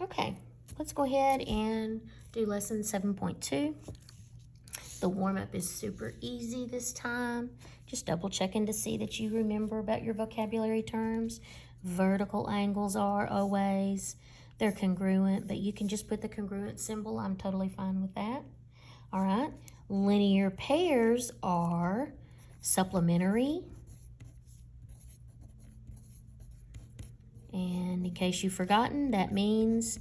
Okay, let's go ahead and do lesson 7.2. The warm-up is super easy this time. Just double checking to see that you remember about your vocabulary terms. Vertical angles are always, they're congruent, but you can just put the congruent symbol. I'm totally fine with that. All right, linear pairs are supplementary. And in case you've forgotten, that means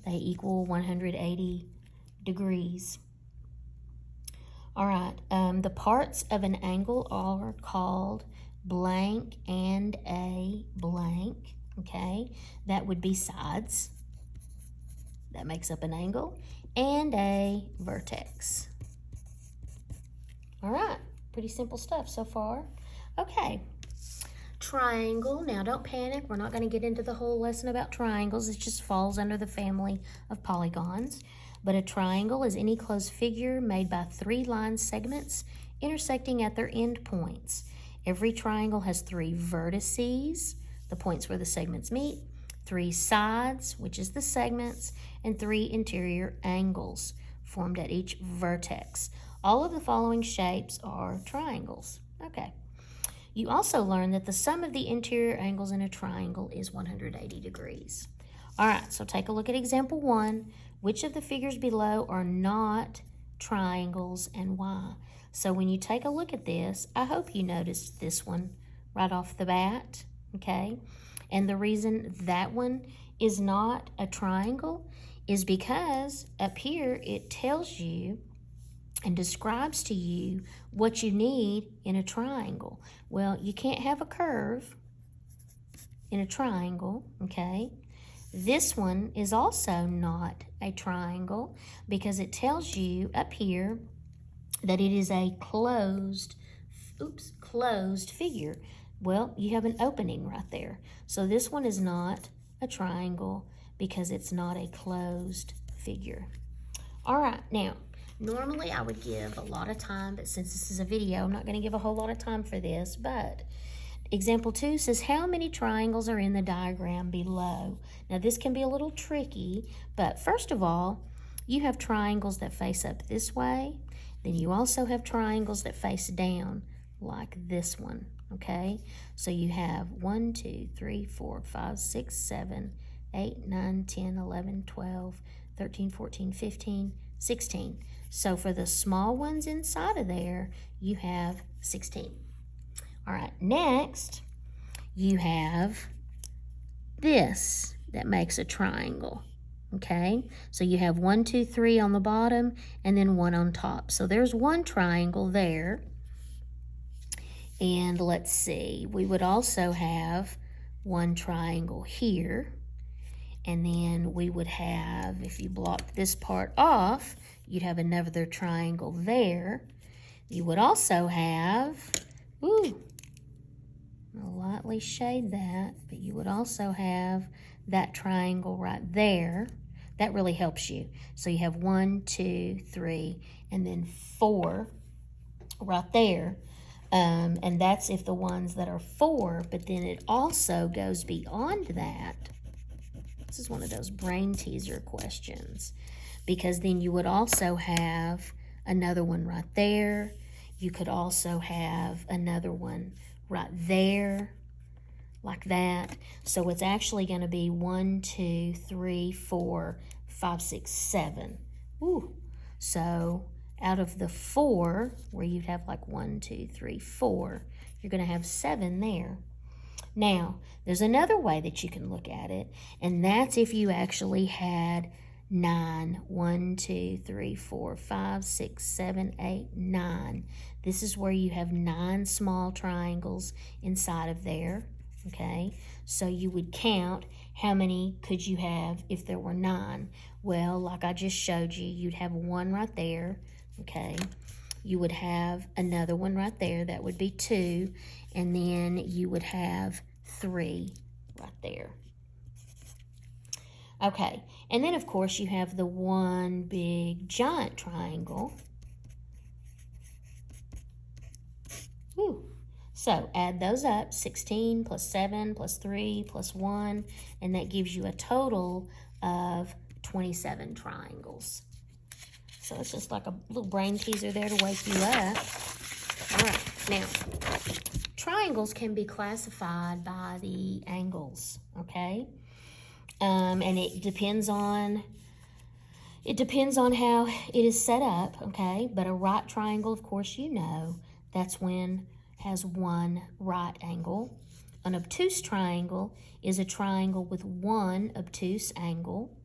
they equal 180 degrees. All right, the parts of an angle are called blank and a blank, okay? That would be sides. That makes up an angle. And a vertex. All right, pretty simple stuff so far. Okay, triangle. Now don't panic, we're not going to get into the whole lesson about triangles. It just falls under the family of polygons. But a triangle is any closed figure made by 3 line segments intersecting at their end points. Every triangle has 3 vertices, the points where the segments meet, 3 sides, which is the segments, and 3 interior angles formed at each vertex. All of the following shapes are triangles. Okay. You also learned that the sum of the interior angles in a triangle is 180 degrees. All right, so take a look at example 1. Which of the figures below are not triangles and why? So when you take a look at this, I hope you noticed this one right off the bat, okay? And the reason that one is not a triangle is because up here it tells you and describes to you what you need in a triangle. Well, you can't have a curve in a triangle, okay? This one is also not a triangle because it tells you up here that it is a closed figure. Well, you have an opening right there. So this one is not a triangle because it's not a closed figure. All right, now, normally I would give a lot of time, but since this is a video, I'm not going to give a whole lot of time for this, but example 2 says, how many triangles are in the diagram below? Now, this can be a little tricky, but first of all, you have triangles that face up this way. Then you also have triangles that face down, like this one, okay? So you have 1, 2, 3, 4, 5, 6, 7, 8, 9, 10, 11, 12, 13, 14, 15, 16. So for the small ones inside of there, you have 16. All right, next, you have this that makes a triangle, okay? So you have 1, 2, 3 on the bottom and then 1 on top. So there's one triangle there. And let's see, we would also have one triangle here. And then we would have, if you block this part off, you'd have another triangle there. You would also have, I'll lightly shade that, but you would also have that triangle right there. That really helps you. So you have 1, 2, 3, and then 4 right there. And that's if the ones that are 4, but then it also goes beyond that. This is one of those brain teaser questions, because then you would also have another one right there. You could also have another one right there, like that. So it's actually going to be 1, 2, 3, 4, 5, 6, 7. Ooh. So out of the 4, where you'd have like 1, 2, 3, 4, you're going to have 7 there. Now, there's another way that you can look at it, and that's if you actually had 9. 1, 2, 3, 4, 5, 6, 7, 8, 9. This is where you have 9 small triangles inside of there, okay? So you would count how many could you have if there were 9. Well, like I just showed you, you'd have 1 right there, okay? You would have another one right there, that would be 2, and then you would have 3 right there. Okay, and then of course you have the one big giant triangle. Woo. So add those up, 16 plus 7 plus 3 plus 1, and that gives you a total of 27 triangles. So it's just like a little brain teaser there to wake you up. All right, now, triangles can be classified by the angles, okay? And it depends on how it is set up, okay? But a right triangle, of course, you know, that's when it has one right angle. An obtuse triangle is a triangle with one obtuse angle.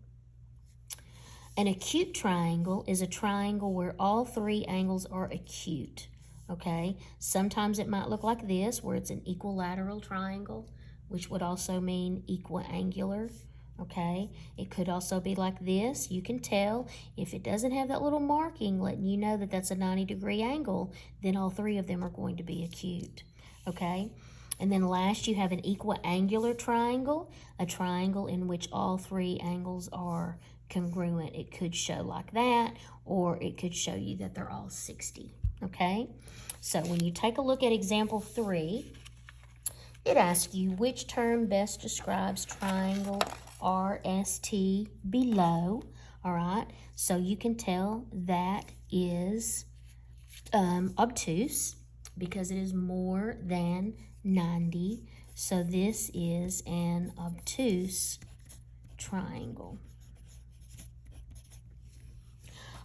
An acute triangle is a triangle where all three angles are acute, okay? Sometimes it might look like this, where it's an equilateral triangle, which would also mean equiangular, okay? It could also be like this. You can tell if it doesn't have that little marking letting you know that that's a 90-degree angle, then all three of them are going to be acute, okay? And then last, you have an equiangular triangle, a triangle in which all three angles are congruent. It could show like that, or it could show you that they're all 60, okay? So when you take a look at example 3, it asks you which term best describes triangle RST below, all right? So you can tell that is obtuse because it is more than 90. So this is an obtuse triangle.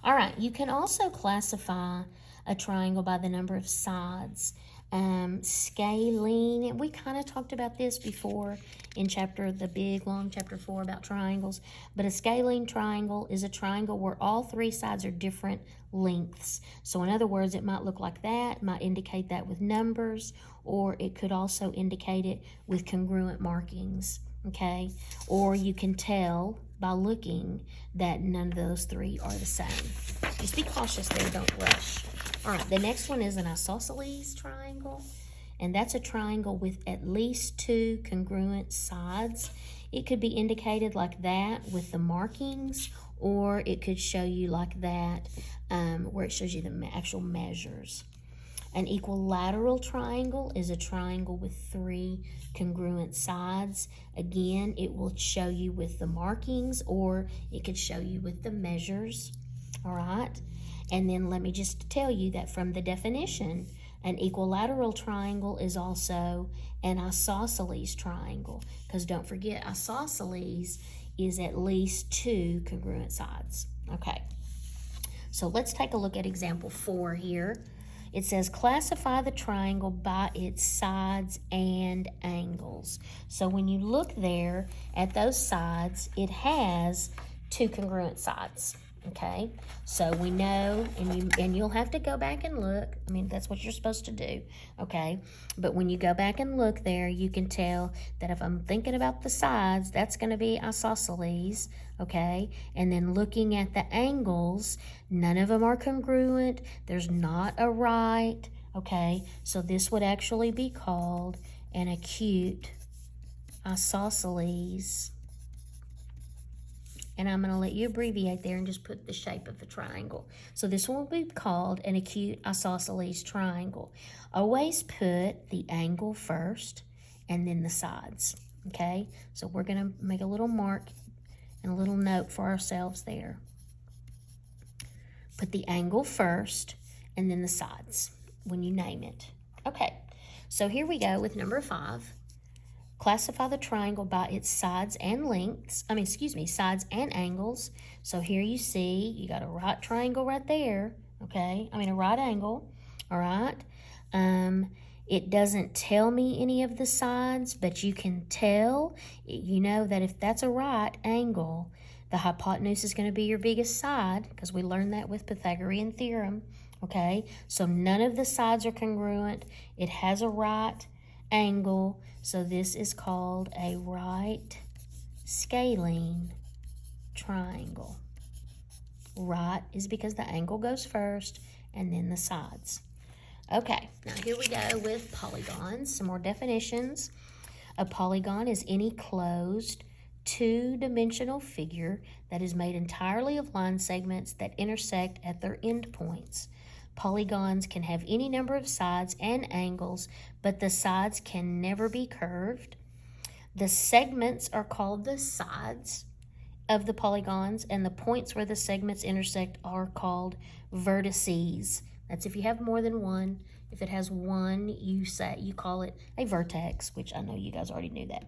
All right, you can also classify a triangle by the number of sides. Scalene, we kind of talked about this before in the big, long chapter 4 about triangles, but a scalene triangle is a triangle where all three sides are different lengths. So in other words, it might look like that, might indicate that with numbers, or it could also indicate it with congruent markings, okay? Or you can tell by looking that none of those three are the same. Just be cautious there, don't rush. All right, the next one is an isosceles triangle, and that's a triangle with at least 2 congruent sides. It could be indicated like that with the markings, or it could show you like that where it shows you the actual measures. An equilateral triangle is a triangle with 3 congruent sides. Again, it will show you with the markings, or it could show you with the measures, all right? And then let me just tell you that from the definition, an equilateral triangle is also an isosceles triangle, because don't forget, isosceles is at least 2 congruent sides. Okay, so let's take a look at example 4 here. It says, classify the triangle by its sides and angles. So when you look there at those sides, it has 2 congruent sides. Okay, so we know, and you'll have to go back and look. I mean, that's what you're supposed to do, okay? But when you go back and look there, you can tell that if I'm thinking about the sides, that's going to be isosceles, okay? And then looking at the angles, none of them are congruent. There's not a right, okay? So this would actually be called an acute isosceles. And I'm going to let you abbreviate there and just put the shape of the triangle. So this one will be called an acute isosceles triangle. Always put the angle first and then the sides, okay? So we're going to make a little mark and a little note for ourselves there. Put the angle first and then the sides when you name it. Okay, so here we go with number 5. Classify the triangle by its sides and sides and angles. So here you see, you got a right triangle right there, okay? A right angle, all right? It doesn't tell me any of the sides, but you can tell, you know that if that's a right angle, the hypotenuse is going to be your biggest side, because we learned that with Pythagorean theorem, okay? So none of the sides are congruent. It has a right angle, so this is called a right scalene triangle. Right is because the angle goes first and then the sides. Okay, now here we go with polygons, some more definitions. A polygon is any closed 2-dimensional figure that is made entirely of line segments that intersect at their endpoints. Polygons can have any number of sides and angles, but the sides can never be curved. The segments are called the sides of the polygons, and the points where the segments intersect are called vertices. That's if you have more than one. If it has one, you call it a vertex, which I know you guys already knew that.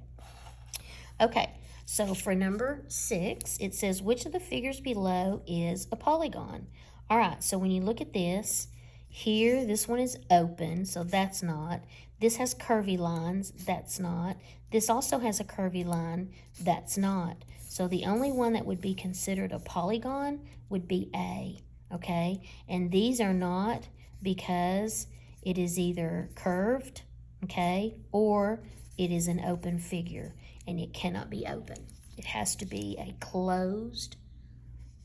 Okay, so for number 6, it says, which of the figures below is a polygon? All right, so when you look at this, here, this one is open, so that's not. This has curvy lines, that's not. This also has a curvy line, that's not. So the only one that would be considered a polygon would be A, okay? And these are not because it is either curved, okay, or it is an open figure, and it cannot be open. It has to be a closed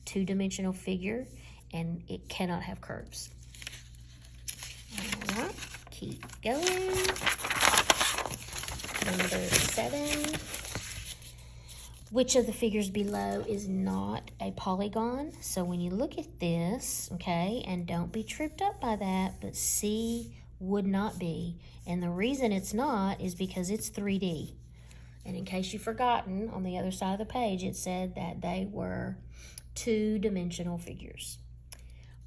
two-dimensional figure, and it cannot have curves. All right, keep going. Number 7. Which of the figures below is not a polygon? So when you look at this, okay, and don't be tripped up by that, but C would not be. And the reason it's not is because it's 3D. And in case you've forgotten, on the other side of the page, it said that they were two-dimensional figures.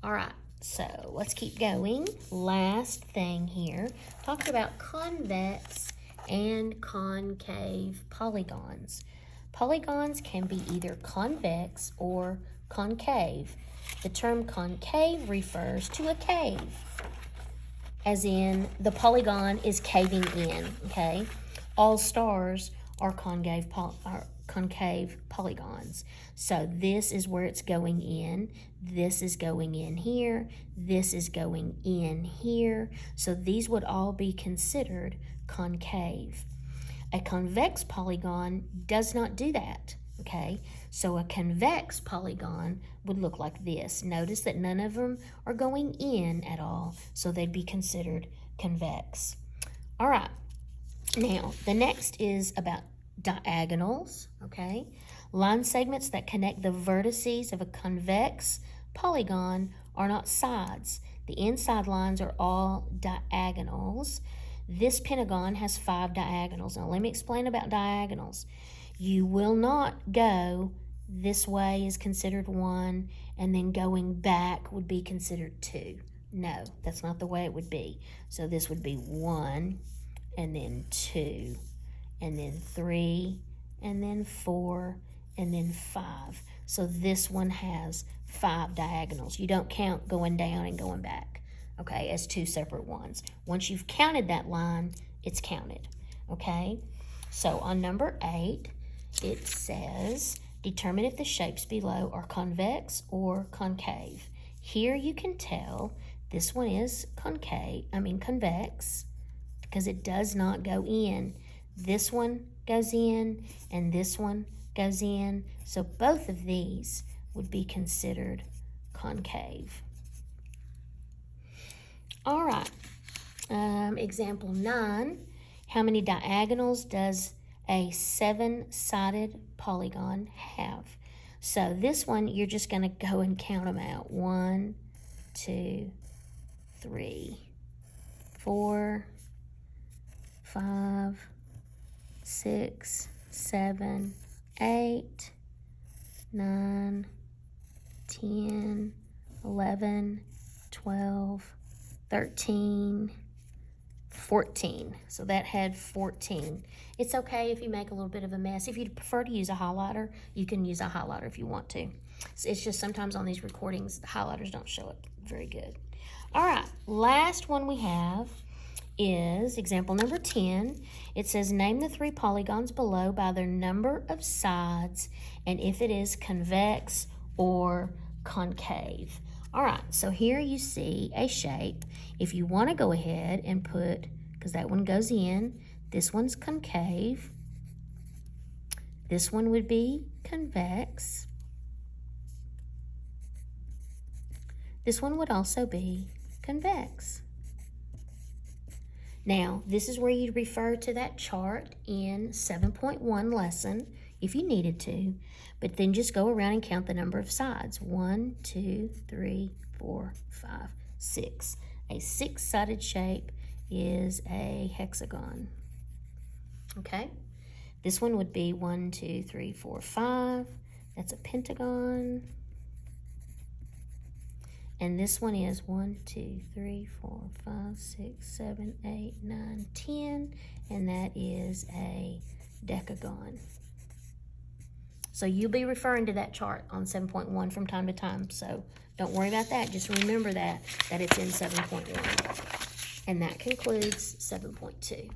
All right, so let's keep going. Last thing here, talked about convex and concave polygons. Polygons can be either convex or concave. The term concave refers to a cave, as in the polygon is caving in, okay? All stars are concave polygons. So this is where it's going in. This is going in here. This is going in here. So these would all be considered concave. A convex polygon does not do that, okay? So a convex polygon would look like this. Notice that none of them are going in at all, so they'd be considered convex. All right, now the next is about diagonals, okay? Line segments that connect the vertices of a convex polygon are not sides. The inside lines are all diagonals. This pentagon has 5 diagonals. Now let me explain about diagonals. You will not go this way is considered 1, and then going back would be considered 2. No, that's not the way it would be. So this would be 1, and then 2, and then 3, and then 4, and then 5. So this one has 5 diagonals. You don't count going down and going back, okay, as 2 separate ones. Once you've counted that line, it's counted, okay? So on number 8, it says, determine if the shapes below are convex or concave. Here you can tell this one is convex, because it does not go in. This one goes in, and this one goes in. So both of these would be considered concave. All right, example 9. How many diagonals does a 7-sided polygon have? So this one, you're just going to go and count them out. 1, 2, 3, 4, 5, 6, 7, 8, 9, 10, 11, 12, 13, 14. So that had 14. It's okay if you make a little bit of a mess. If you prefer to use a highlighter, you can use a highlighter if you want to. So it's just sometimes on these recordings, the highlighters don't show up very good. All right, last one we have is example number 10. It says, name the 3 polygons below by their number of sides and if it is convex or concave. All right, so here you see a shape. If you want to go ahead and put, because that one goes in, this one's concave. This one would be convex. This one would also be convex. Now, this is where you'd refer to that chart in 7.1 lesson if you needed to, but then just go around and count the number of sides. 1, 2, 3, 4, 5, 6. A 6-sided shape is a hexagon. Okay? This one would be 1, 2, 3, 4, 5. That's a pentagon. And this one is 1, 2, 3, 4, 5, 6, 7, 8, 9, 10. And that is a decagon. So you'll be referring to that chart on 7.1 from time to time. So don't worry about that. Just remember that it's in 7.1. And that concludes 7.2.